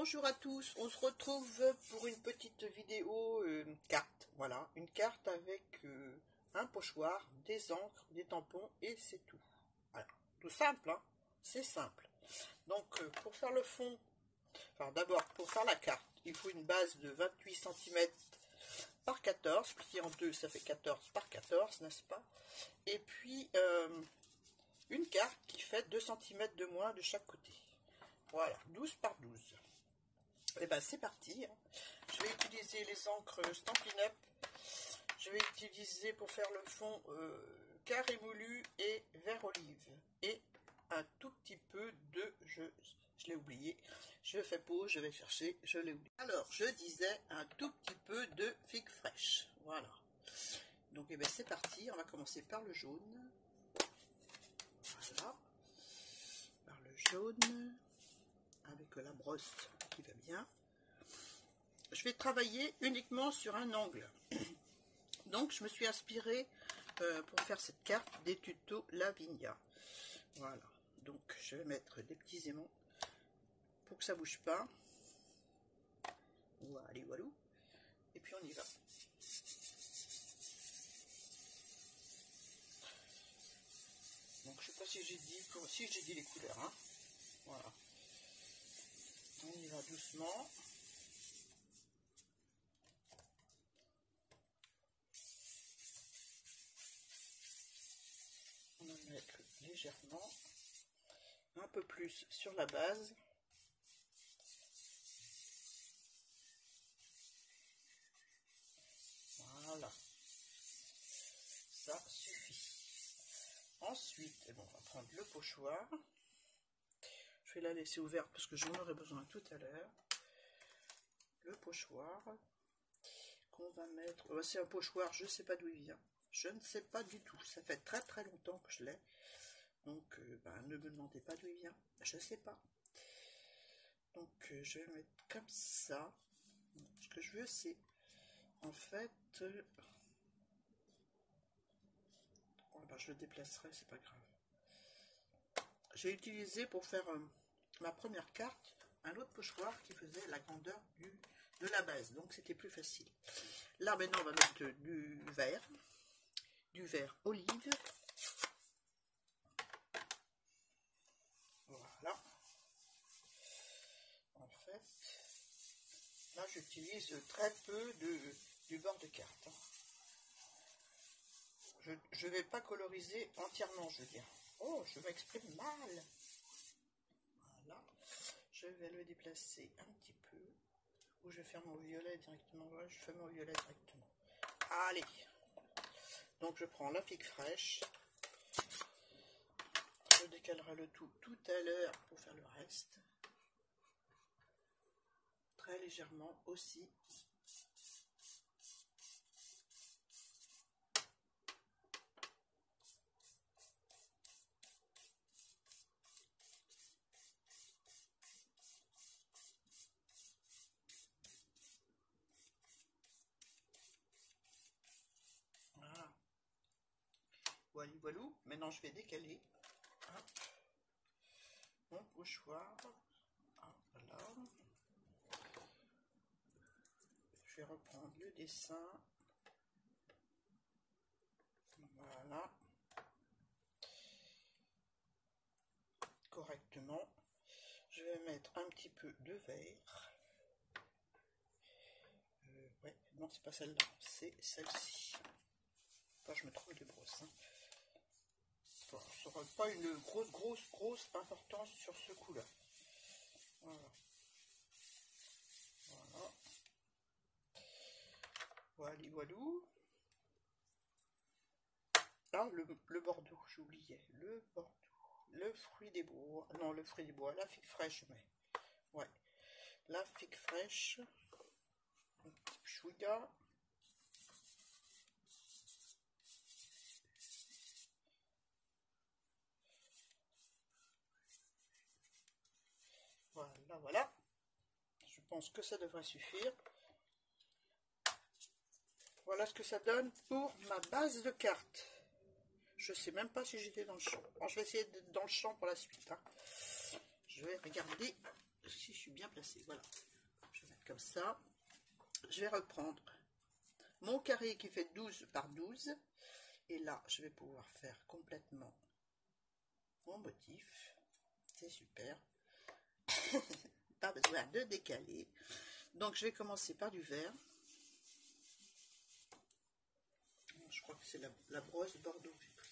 Bonjour à tous, on se retrouve pour une petite vidéo carte. Voilà, une carte avec un pochoir, des encres, des tampons et c'est tout. Voilà, tout simple, hein, c'est simple. Donc pour faire le fond, enfin d'abord pour faire la carte, il faut une base de 28 cm par 14, plié en deux, ça fait 14 par 14, n'est-ce pas? Et puis une carte qui fait 2 cm de moins de chaque côté. Voilà, 12 par 12. Et ben c'est parti. Je vais utiliser les encres Stampin' Up. Je vais utiliser pour faire le fond carré moulu et vert olive. Et un tout petit peu de... Je l'ai oublié. Je fais pause, je vais chercher, je l'ai oublié. Alors, je disais un tout petit peu de figue fraîche. Voilà. Donc, et ben c'est parti. On va commencer par le jaune. Voilà. Par le jaune. Avec la brosse qui va bien. Je vais travailler uniquement sur un angle. Donc je me suis inspirée pour faire cette carte des tutos Lavinia. Voilà. Donc je vais mettre des petits aimants pour que ça bouge pas. Voilà, voilà. Et puis on y va. Donc je sais pas si j'ai dit les couleurs. Hein. Voilà. On y va doucement. On va mettre légèrement un peu plus sur la base. Voilà. Ça suffit. Ensuite, on va prendre le pochoir. Je vais la laisser ouverte parce que j'en aurai besoin tout à l'heure. Le pochoir qu'on va mettre. C'est un pochoir, je ne sais pas d'où il vient. Je ne sais pas du tout. Ça fait très très longtemps que je l'ai. Donc, ne me demandez pas d'où il vient. Je ne sais pas. Donc, je vais mettre comme ça. Ce que je veux, c'est en fait. Je le déplacerai, c'est pas grave. J'ai utilisé pour faire ma première carte un autre pochoir qui faisait la grandeur de la base, donc c'était plus facile. Là maintenant on va mettre du vert olive. Voilà. En fait, là j'utilise très peu du bord de carte. Je ne vais pas coloriser entièrement, je veux dire. Oh, je m'exprime mal. Voilà. Je vais le déplacer un petit peu. Ou je vais faire mon violet directement. Voilà, je fais mon violet directement. Allez. Donc je prends la figue fraîche. Je décalerai le tout à l'heure pour faire le reste. Très légèrement aussi. Voilà. Voilà. Maintenant je vais décaler. Hop. Mon pochoir. Voilà. Je vais reprendre le dessin. Voilà. Correctement. Je vais mettre un petit peu de vert. Ouais, non, c'est pas celle-là, c'est celle-ci. Enfin, je me trompe de brosse. Hein. Bon, ça n'aura pas une grosse importance sur ce coup-là. Voilà. Voilà. Voilà. Là, le bordeaux, j'oubliais. Le bordeaux. Le fruit des bois. Non, le fruit des bois. La figue fraîche, mais. Ouais. La figue fraîche. Un petit chouïa. Voilà. Je pense que ça devrait suffire. Voilà ce que ça donne pour ma base de carte. Je sais même pas si j'étais dans le champ. Alors, je vais essayer d'être dans le champ pour la suite. Hein. Je vais regarder si je suis bien placée. Voilà. Je vais mettre comme ça. Je vais reprendre mon carré qui fait 12 par 12. Et là, je vais pouvoir faire complètement mon motif. C'est super. Pas besoin de décaler. Donc, je vais commencer par du vert. Je crois que c'est la brosse Bordeaux que j'ai pris.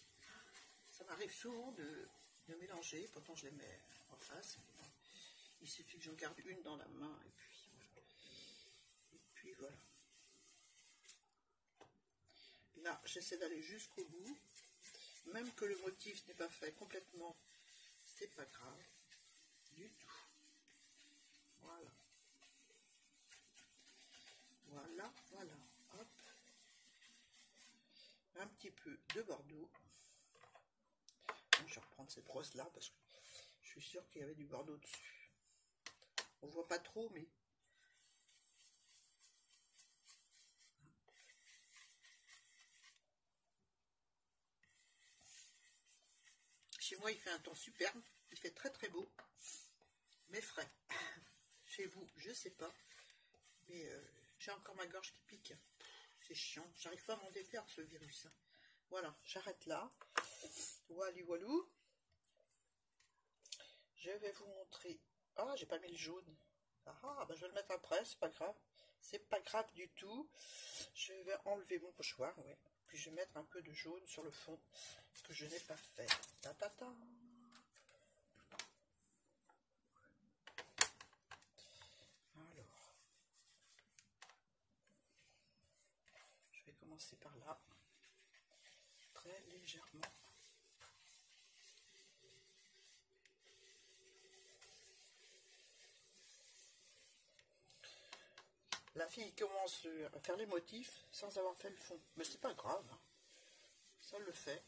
Ça m'arrive souvent de mélanger. Pourtant, je les mets en face. Il suffit que j'en garde une dans la main. Et puis, voilà. Et puis, voilà. Là, j'essaie d'aller jusqu'au bout. Même que le motif n'est pas fait complètement, c'est pas grave du tout. Voilà. Voilà, voilà. Hop. Un petit peu de Bordeaux. Je vais reprendre cette brosse là parce que je suis sûre qu'il y avait du Bordeaux dessus. On voit pas trop, mais chez moi il fait un temps superbe. Il fait très très beau, mais frais. Chez vous, je sais pas. Mais j'ai encore ma gorge qui pique. C'est chiant. J'arrive pas à m'en défaire de ce virus. Voilà, j'arrête là. Walou walou. Je vais vous montrer. Ah, j'ai pas mis le jaune. Ah, bah je vais le mettre après, c'est pas grave. C'est pas grave du tout. Je vais enlever mon pochoir, ouais. Puis je vais mettre un peu de jaune sur le fond, ce que je n'ai pas fait. Ta ta ta. Alors, je vais commencer par là, très légèrement. La fille commence à faire les motifs sans avoir fait le fond. Mais c'est pas grave. Hein. Ça le fait.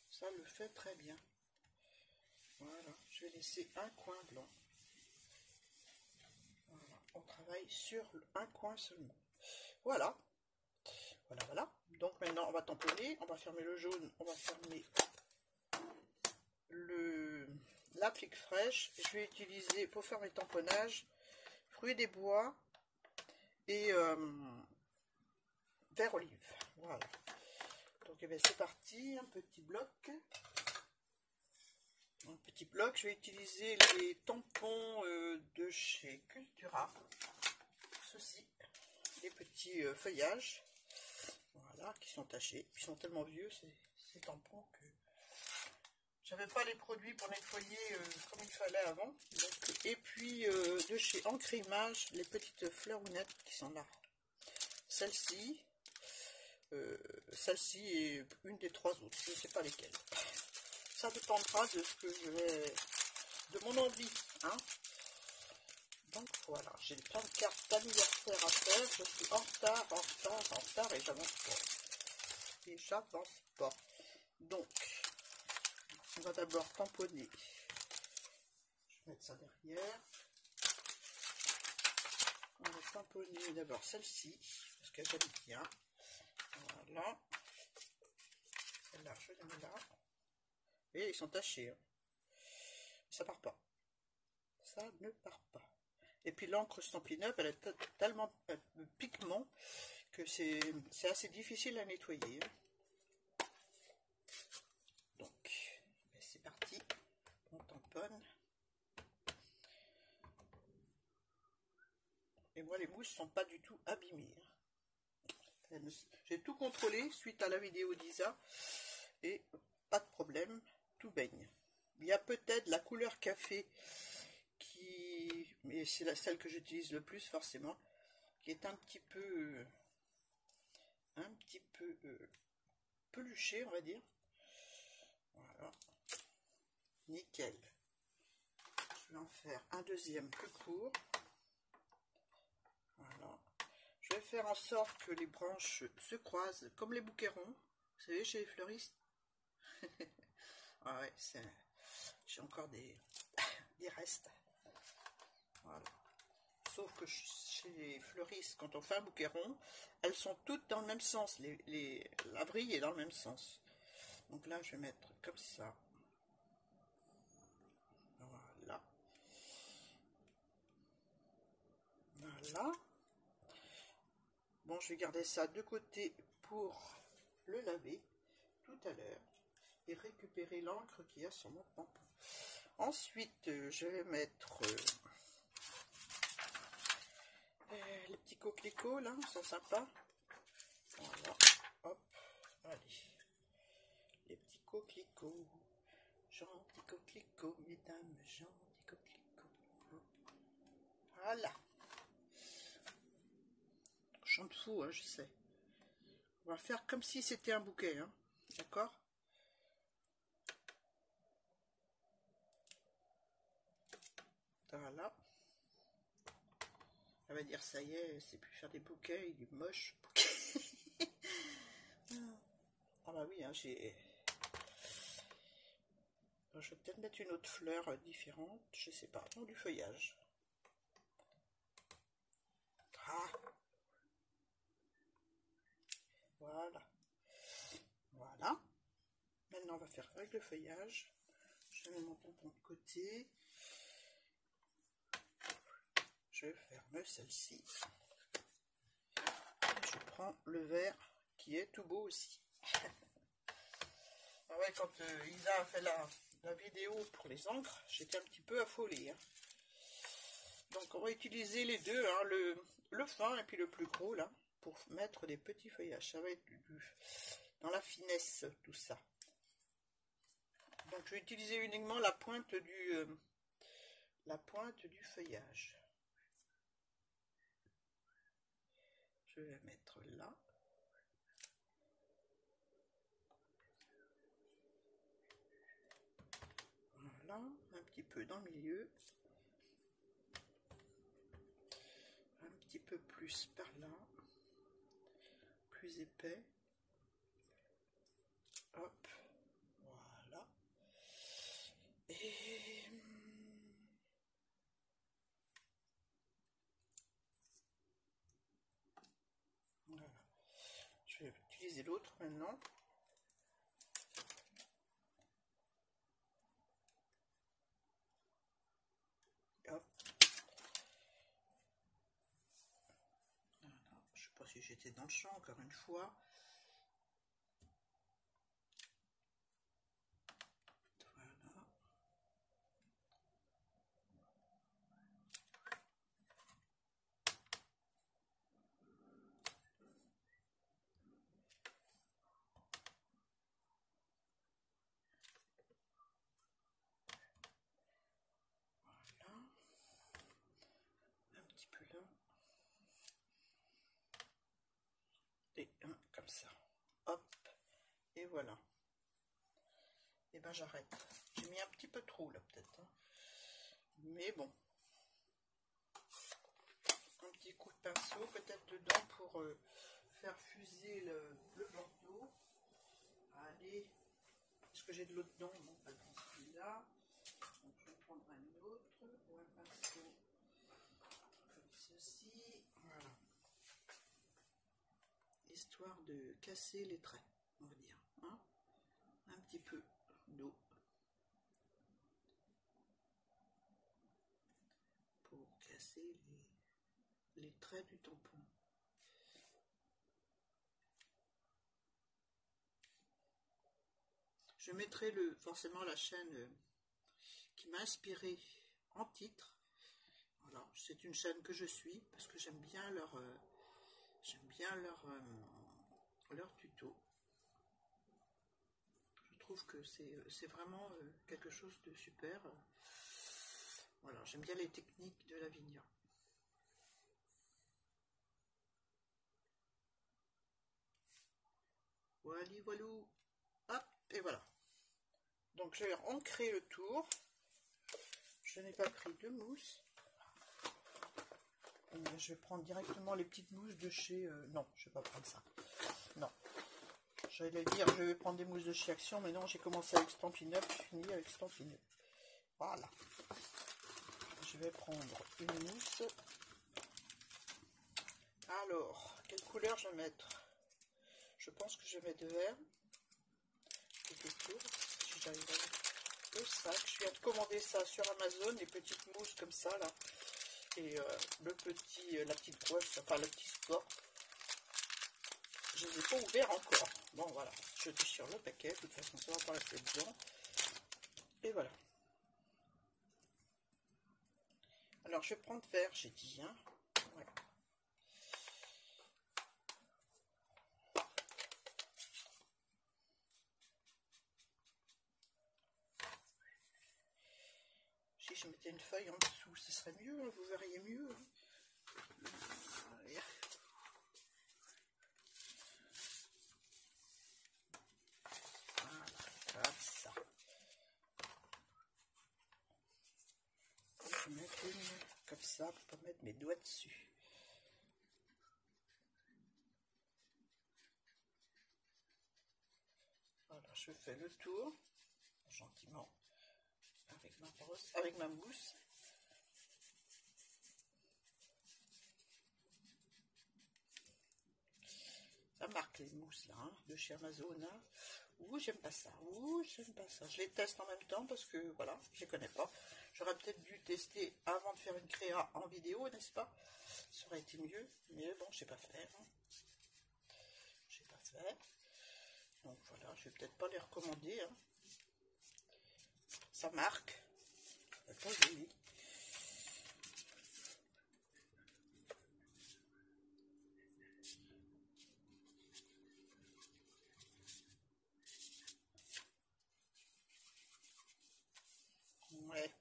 Ça le fait très bien. Voilà. Je vais laisser un coin blanc. Voilà. On travaille sur un coin seulement. Voilà. Voilà, voilà. Donc maintenant, on va tamponner. On va fermer le jaune. On va fermer l'applique fraîche. Je vais utiliser pour faire mes tamponnages fruits des bois et vert olive. Voilà. Donc eh bien, c'est parti, un petit bloc. Un petit bloc, je vais utiliser les tampons de chez Cultura. Ceux-ci, les petits feuillages. Voilà, qui sont tachés. Ils sont tellement vieux ces tampons que j'avais pas les produits pour nettoyer comme il fallait avant. Donc, et puis de chez Encrimage, les petites fleurounettes qui sont là. Celle-ci et une des trois autres, je ne sais pas lesquelles. Ça dépendra de ce que je vais, de mon envie, hein. Donc voilà, j'ai plein de cartes d'anniversaire à faire. Je suis en retard et j'avance pas. Et j'avance pas. Donc, on va d'abord tamponner. Je vais mettre ça derrière. On va tamponner d'abord celle-ci, parce que j'aime bien. Voilà. Celle-là, je la mets là. Et ils sont tachés. Hein. Ça part pas. Ça ne part pas. Et puis l'encre Stampin' Up, elle a tellement de pigments que c'est assez difficile à nettoyer. Donc, c'est parti. On tamponne. Et moi, les mousses sont pas du tout abîmées. J'ai tout contrôlé suite à la vidéo d'Isa. Et pas de problème, tout baigne. Il y a peut-être la couleur café mais c'est celle que j'utilise le plus forcément, qui est un petit peu peluchée, on va dire. Voilà, nickel. Je vais en faire un deuxième plus court. Voilà. Je vais faire en sorte que les branches se croisent comme les bouquets ronds. Vous savez, chez les fleuristes. Ah ouais, j'ai encore des restes. Voilà. Sauf que chez les fleuristes, quand on fait un bouquet rond, elles sont toutes dans le même sens. La vrille est dans le même sens. Donc là, je vais mettre comme ça. Voilà. Voilà. Bon, je vais garder ça de côté pour le laver tout à l'heure et récupérer l'encre qu'il y a sur mon tampon. Ensuite, je vais mettre les petits coquelicots là, ils sont sympas. Voilà, hop, allez, les petits coquelicots, gentils coquelicots, mesdames, gentils coquelicots. Voilà. Chante fou, hein, je sais. On va faire comme si c'était un bouquet, hein, d'accord? Voilà. Elle va dire ça y est, c'est plus faire des bouquets, il est moche. Ah bah oui, hein, j'ai... Je vais peut-être mettre une autre fleur différente, je sais pas, non, du feuillage. Ah. Voilà. Voilà. Maintenant, on va faire avec le feuillage. Je mets mon tampon de côté. Je ferme celle-ci. Je prends le vert qui est tout beau aussi. Ah ouais, quand Isa a fait la vidéo pour les encres, j'étais un petit peu affolée. Hein. Donc on va utiliser les deux, hein, le fin et puis le plus gros là, pour mettre des petits feuillages. Ça va être dans la finesse tout ça. Donc je vais utiliser uniquement la pointe du feuillage. Je vais mettre là. Voilà, un petit peu dans le milieu. Un petit peu plus par là. Plus épais. Hop. Voilà. Et... voilà. Je vais utiliser l'autre maintenant. Hop. Voilà. Je sais pas si j'étais dans le champ encore une fois. Voilà. Voilà. Un petit peu là. Et un comme ça. Hop. Et voilà. Et ben j'arrête. J'ai mis un petit peu trop là peut-être. Hein. Mais bon. Un petit coup de pinceau peut-être dedans pour faire fuser le bandeau. Allez. Est-ce que j'ai de l'eau dedans? Non, pas dans celui-là. Donc je vais prendre un autre ou un pinceau comme ceci. Voilà. Histoire de casser les traits, on va dire. Hein, un petit peu d'eau. Pour casser les traits du tampon. Je mettrai forcément la chaîne qui m'a inspiré en titre. Voilà, c'est une chaîne que je suis parce que j'aime bien leur tuto. Je trouve que c'est vraiment quelque chose de super. Voilà, j'aime bien les techniques de Lavinia. Voilà, voilou. Hop, et voilà. Donc je vais ancrer le tour. Je n'ai pas pris de mousse. Et je vais prendre directement les petites mousses de chez... non, je ne vais pas prendre ça. Non. J'allais dire, je vais prendre des mousses de chez Action, mais non, j'ai commencé avec Stampin' Up, je finis avec Stampin' Up. Voilà. Je vais prendre une mousse. Alors, quelle couleur je vais mettre? Je pense que je vais mettre vert. Si j'arrive à le sac. Je viens de commander ça sur Amazon, des petites mousses comme ça là. et la petite broche, enfin le petit support, je ne les ai pas ouverts encore. Bon voilà, je déchire le paquet, de toute façon ça va pas rester dedans. Et voilà. Alors je vais prendre vert, j'ai dit, hein. Ouais. Si je mettais une feuille en dessous, ce serait mieux, hein, vous verriez mieux. Hein. Allez. Voilà, comme ça. Je vais mettre une comme ça pour pas mettre mes doigts dessus. Voilà, je fais le tour gentiment avec ma brosse, avec ma mousse. Ça marque les mousses là, hein, de chez Amazon. Hein. Ouh, j'aime pas ça. Ouh, j'aime pas ça. Je les teste en même temps parce que voilà, je les connais pas. J'aurais peut-être dû tester avant de faire une créa en vidéo, n'est-ce pas? Ça aurait été mieux, mais bon, je sais pas faire. Hein. Je sais pas faire. Donc voilà, je vais peut-être pas les recommander. Hein. Ça marque. C'est pas joli. Ouais.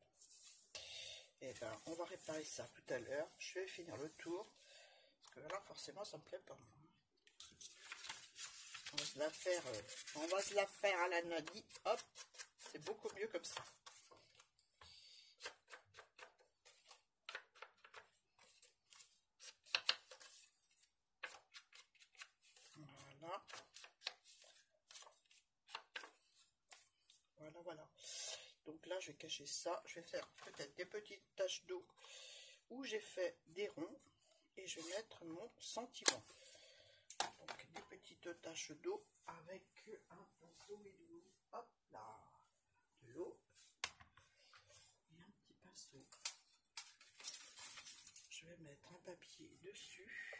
Et ben, on va réparer ça tout à l'heure. Je vais finir le tour. Parce que là, forcément, ça me plaît pas. On va se la faire, à la Nadi. Hop, c'est beaucoup mieux comme ça. Voilà. Voilà, voilà. Donc là, je vais cacher ça. Je vais faire peut-être des petites taches d'eau où j'ai fait des ronds. Et je vais mettre mon sentiment. Donc des petites taches d'eau avec un pinceau et de l'eau. Hop là. De l'eau. Et un petit pinceau. Je vais mettre un papier dessus.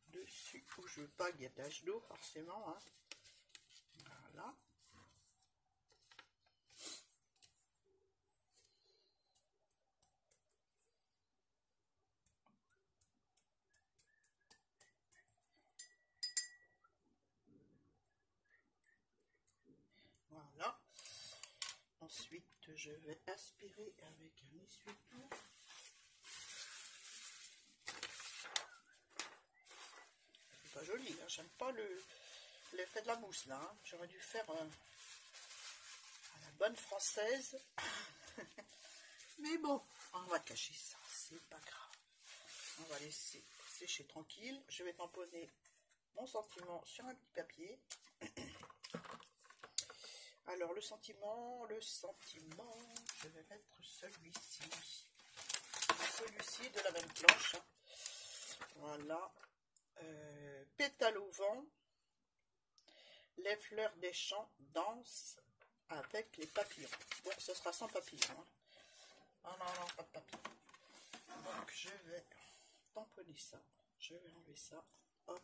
Dessus où je veux pas qu'il y ait taches d'eau forcément. Hein. Voilà. Voilà. Ensuite, je vais aspirer avec un essuie-tout. C'est pas joli, hein. J'aime pas l'effet de la mousse là. Hein. J'aurais dû faire à la bonne française. Mais bon, on va cacher ça, c'est pas grave. On va laisser sécher tranquille. Je vais tamponner mon sentiment sur un petit papier. Alors le sentiment, je vais mettre celui-ci. Celui-ci de la même planche. Voilà. Pétale au vent. Les fleurs des champs dansent avec les papillons. Bon, ce sera sans papillons. Hein. Ah non, non, pas de papillons. Donc je vais tamponner ça. Je vais enlever ça. Hop.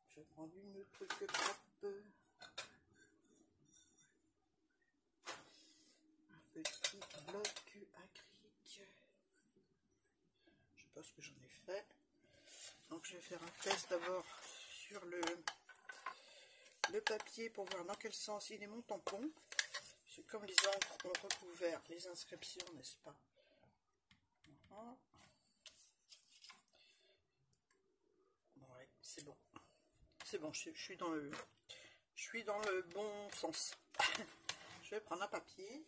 Je vais prendre une truc propre. Un petit bloc acrylique. Je sais pas ce que j'en ai fait. Donc je vais faire un test d'abord sur le papier pour voir dans quel sens il est mon tampon. C'est comme les encres ont recouvert les inscriptions, n'est-ce pas? Voilà. Ouais, c'est bon. C'est bon, je suis dans le bon sens. Je vais prendre un papier.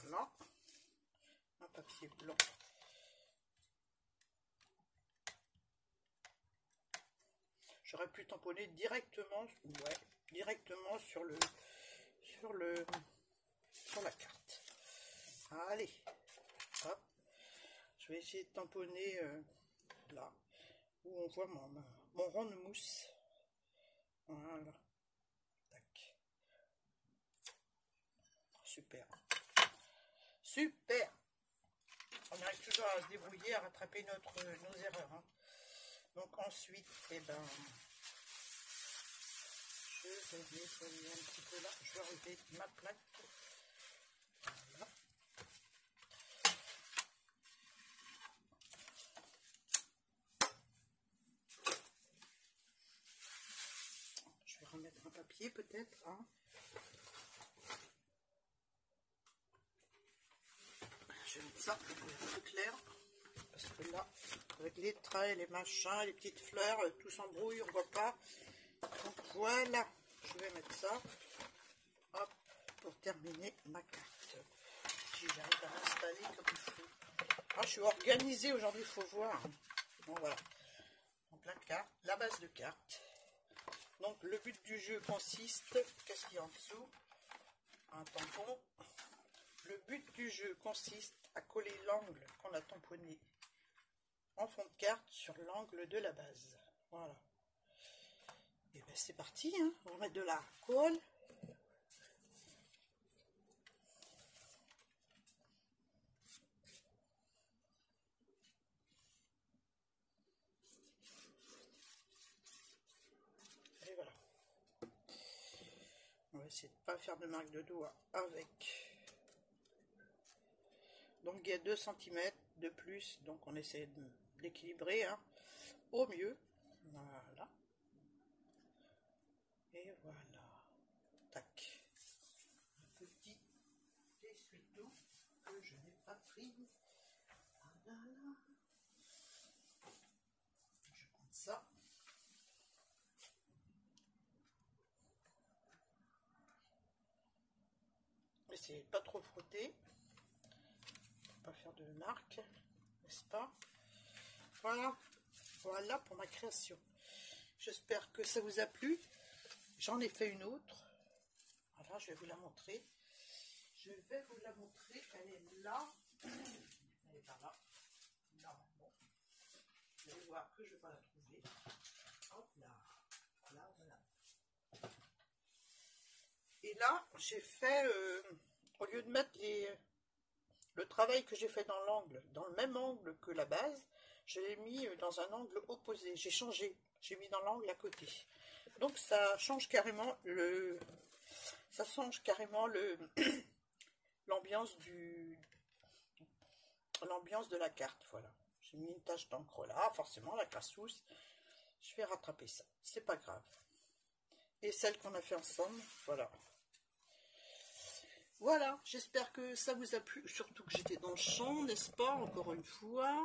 Voilà. Un papier blanc. J'aurais pu tamponner directement, ouais, directement sur la carte. Allez, hop. Je vais essayer de tamponner là où on voit mon rond de mousse. Voilà. super. Super. On arrive toujours à se débrouiller, à rattraper nos erreurs. Hein. Donc ensuite, eh ben, je vais nettoyer un petit peu là. Je vais enlever ma plaque. Voilà. Je vais remettre un papier peut-être. Hein. Je vais mettre ça pour être plus clair. Parce que là, avec les traits, les machins, les petites fleurs, tout s'embrouille, on ne voit pas. Donc voilà, je vais mettre ça. Hop, pour terminer ma carte. Si j'arrive à l'installer comme il faut. Ah, je suis organisée aujourd'hui, il faut voir. Bon voilà. Donc la carte, la base de carte. Donc le but du jeu consiste, qu'est-ce qu'il y a en dessous? Un tampon. Le but du jeu consiste à coller l'angle qu'on a tamponné en fond de carte sur l'angle de la base. Voilà. Et bien c'est parti, hein. On va mettre de la colle. Et voilà. On va essayer de ne pas faire de marque de doigt avec. Donc il y a 2 cm de plus, donc on essaie d'équilibrer hein, au mieux. Voilà. Et voilà. Tac. Un petit essuie-tout que je n'ai pas pris. Voilà. Je prends ça. Essayez de pas trop frotter. Pas faire de marque, n'est-ce pas? Voilà, voilà pour ma création. J'espère que ça vous a plu. J'en ai fait une autre. Voilà, je vais vous la montrer. Je vais vous la montrer. Elle est là. Elle est par là. Normalement. Vous allez voir que je ne vais pas la trouver. Hop là. Voilà, voilà. Et là, j'ai fait, au lieu de mettre le travail que j'ai fait dans l'angle, dans le même angle que la base, je l'ai mis dans un angle opposé. J'ai changé, j'ai mis dans l'angle à côté. Donc ça change carrément l'ambiance de la carte. Voilà. J'ai mis une tache d'encre là, forcément la cassousse. Je vais rattraper ça, c'est pas grave. Et celle qu'on a fait ensemble, voilà. Voilà, j'espère que ça vous a plu, surtout que j'étais dans le champ, n'est-ce pas, encore une fois.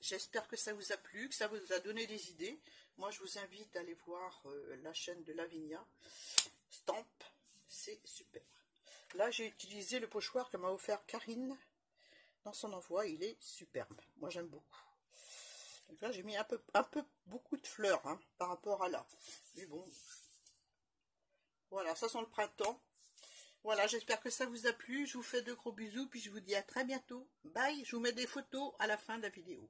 J'espère que ça vous a plu, que ça vous a donné des idées. Moi, je vous invite à aller voir la chaîne de Lavinia Stamp, c'est super. Là, j'ai utilisé le pochoir que m'a offert Karine dans son envoi, il est superbe. Moi, j'aime beaucoup. Donc là, j'ai mis beaucoup de fleurs hein, par rapport à là. Mais bon, voilà, ça sent le printemps. Voilà, j'espère que ça vous a plu. Je vous fais de gros bisous, puis je vous dis à très bientôt. Bye, je vous mets des photos à la fin de la vidéo.